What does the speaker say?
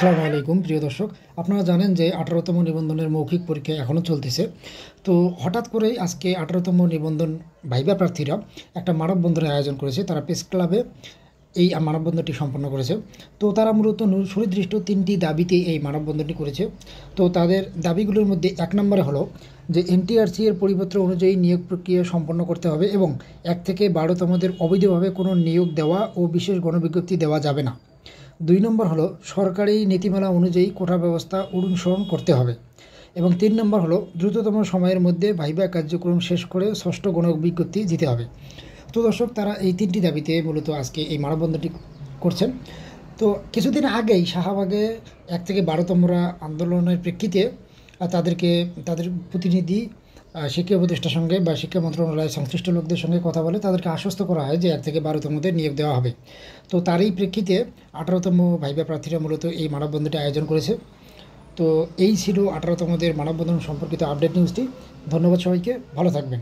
আসসালামু আলাইকুম প্রিয় দর্শক। আপনারা জানেন যে 18তম নিবন্ধনের মৌখিক পরীক্ষা এখনও চলতেছে। তো হঠাৎ করেই আজকে 18তম নিবন্ধন ভাইবা প্রার্থীরা একটা মানববন্ধনের আয়োজন করেছে। তারা প্রেস ক্লাবে এই মানববন্ধনটি সম্পন্ন করেছে। তো তারা মূলত সুনির্দিষ্ট 3টি দাবিতে এই মানববন্ধনটি করেছে। তো তাদের দাবিগুলোর মধ্যে 1 নম্বরে হলো যে এনটিআরসি এর পরিপত্র অনুযায়ী নিয়োগ প্রক্রিয়া সম্পন্ন করতে হবে এবং 1 থেকে 12তমদের অবৈধভাবে কোনো নিয়োগ দেওয়া ও বিশেষ গণবিজ্ঞপ্তি দেওয়া যাবে না। 2 নম্বর হলো সরকারি নীতিমালা অনুযায়ী কোটা ব্যবস্থা অনুসরণ করতে হবে এবং 3 নম্বর হলো দ্রুততম সময়ের মধ্যে ভাইবা কার্যক্রম শেষ করে ষষ্ঠ গণবিজ্ঞপ্তি দিতে হবে। তো দর্শক, তারা এই 3টি দাবিতে মূলত আজকে এই মানববন্ধনটি করছেন। তো কিছুদিন আগেই শাহবাগে 1 থেকে 12তমরা আন্দোলনের প্রেক্ষিতে তাদের প্রতিনিধি শিক্ষা উপদেষ্টার সঙ্গে বা শিক্ষা মন্ত্রণালয়ের সংশ্লিষ্ট লোকদের সঙ্গে কথা বলে তাদেরকে আশ্বস্ত করা হয় যে 1 থেকে 12তমদের নিয়োগ দেওয়া হবে। তো তারই প্রেক্ষিতে 18তম ভাইবা প্রার্থীরা মূলত এই মানববন্ধনটি আয়োজন করেছে। তো এই ছিল 18তমদের মানববন্ধন সম্পর্কিত আপডেট নিউজটি। ধন্যবাদ সবাইকে, ভালো থাকবেন।